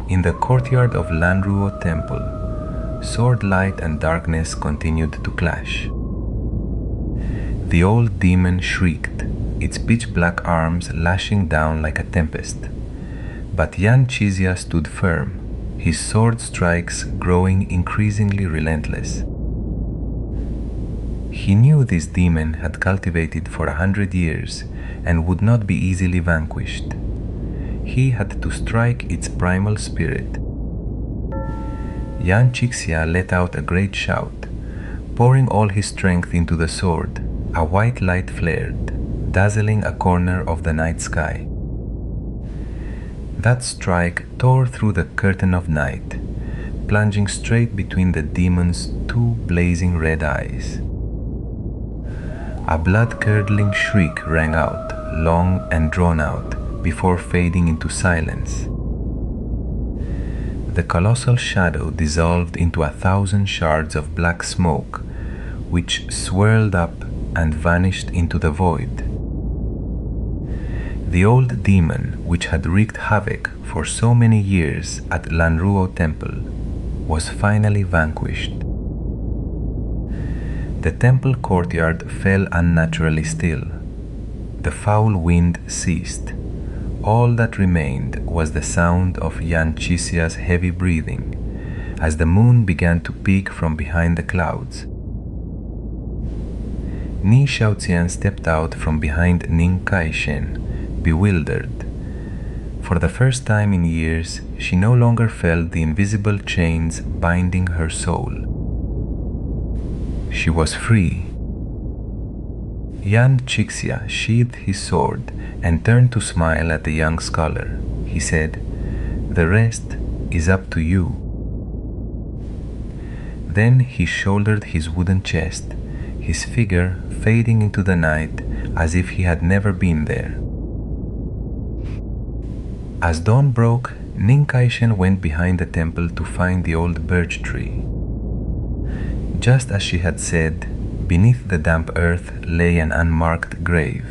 In the courtyard of Lanruo Temple, sword light and darkness continued to clash. The old demon shrieked, its pitch-black arms lashing down like a tempest. But Yan Chizia stood firm, his sword strikes growing increasingly relentless. He knew this demon had cultivated for 100 years and would not be easily vanquished. He had to strike its primal spirit. Yan Chixia let out a great shout. Pouring all his strength into the sword, a white light flared, dazzling a corner of the night sky. That strike tore through the curtain of night, plunging straight between the demon's two blazing red eyes. A blood-curdling shriek rang out, long and drawn out, before fading into silence. The colossal shadow dissolved into 1,000 shards of black smoke, which swirled up and vanished into the void. The old demon, which had wreaked havoc for so many years at Lanruo Temple, was finally vanquished. The temple courtyard fell unnaturally still. The foul wind ceased. All that remained was the sound of Yan Chisia's heavy breathing as the moon began to peek from behind the clouds. Nie Xiaoqian stepped out from behind Ning Kaishen, bewildered. For the first time in years, she no longer felt the invisible chains binding her soul. She was free. Yan Chixia sheathed his sword and turned to smile at the young scholar. He said, "The rest is up to you." Then he shouldered his wooden chest, his figure fading into the night as if he had never been there. As dawn broke, Ning Kaishen went behind the temple to find the old birch tree. Just as she had said, beneath the damp earth lay an unmarked grave,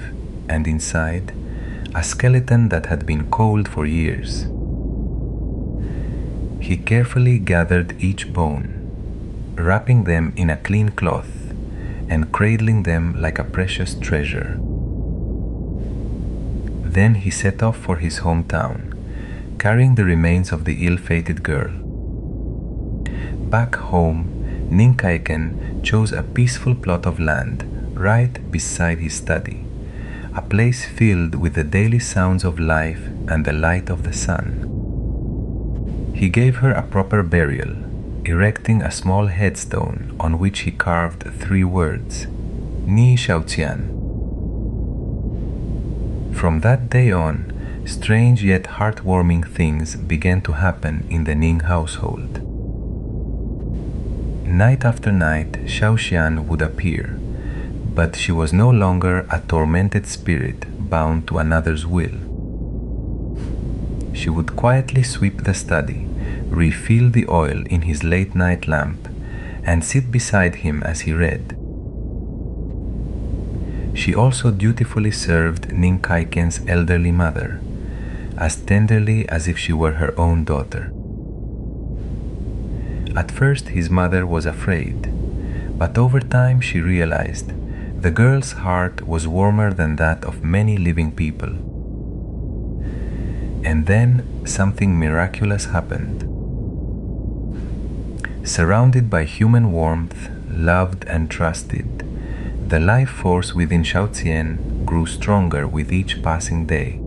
and inside, a skeleton that had been cold for years. He carefully gathered each bone, wrapping them in a clean cloth and cradling them like a precious treasure. Then he set off for his hometown, carrying the remains of the ill-fated girl. Back home, Ning Kaiken chose a peaceful plot of land right beside his study, a place filled with the daily sounds of life and the light of the sun. He gave her a proper burial, erecting a small headstone on which he carved 3 words, Nie Xiaoqian. From that day on, strange yet heartwarming things began to happen in the Ning household. Night after night, Xiaoqian would appear, but she was no longer a tormented spirit bound to another's will. She would quietly sweep the study, refill the oil in his late-night lamp, and sit beside him as he read. She also dutifully served Ning Kaiken's elderly mother, as tenderly as if she were her own daughter. At first his mother was afraid, but over time she realized the girl's heart was warmer than that of many living people. And then something miraculous happened. Surrounded by human warmth, loved and trusted, the life force within Xiaoqian grew stronger with each passing day.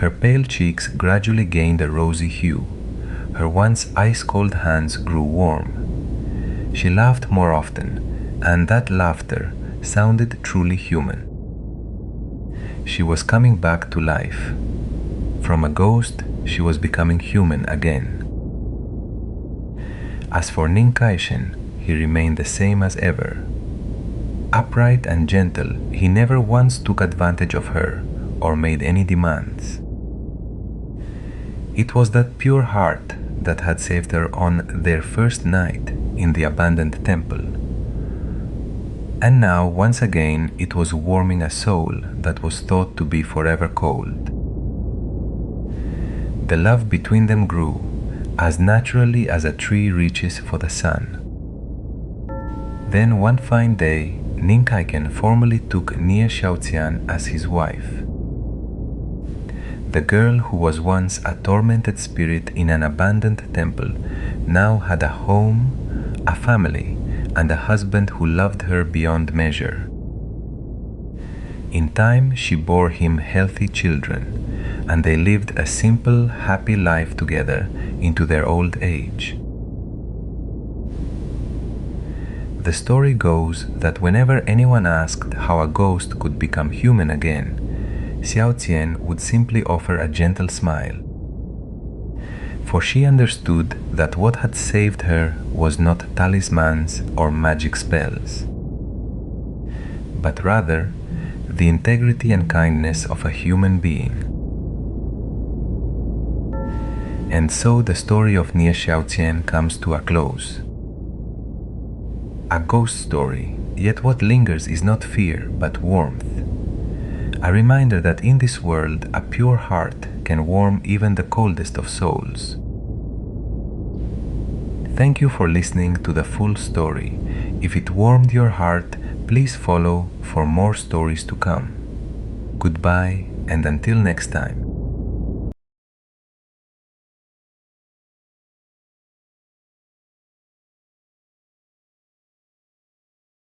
Her pale cheeks gradually gained a rosy hue. Her once ice-cold hands grew warm. She laughed more often, and that laughter sounded truly human. She was coming back to life. From a ghost, she was becoming human again. As for Ning Kaishen, he remained the same as ever. Upright and gentle, he never once took advantage of her or made any demands. It was that pure heart that had saved her on their first night in the abandoned temple. And now, once again, it was warming a soul that was thought to be forever cold. the love between them grew as naturally as a tree reaches for the sun. Then one fine day, Nie Xiaoqian formally took Nie Xiaoqian as his wife. The girl who was once a tormented spirit in an abandoned temple now had a home, a family, and a husband who loved her beyond measure. In time, she bore him healthy children, and they lived a simple, happy life together into their old age. The story goes that whenever anyone asked how a ghost could become human again, Xiaoqian would simply offer a gentle smile. For she understood that what had saved her was not talismans or magic spells, but rather the integrity and kindness of a human being. And so the story of Nie Xiaoqian comes to a close. A ghost story, yet what lingers is not fear but warmth. A reminder that in this world a pure heart can warm even the coldest of souls. Thank you for listening to the full story. If it warmed your heart, please follow for more stories to come. Goodbye, and until next time.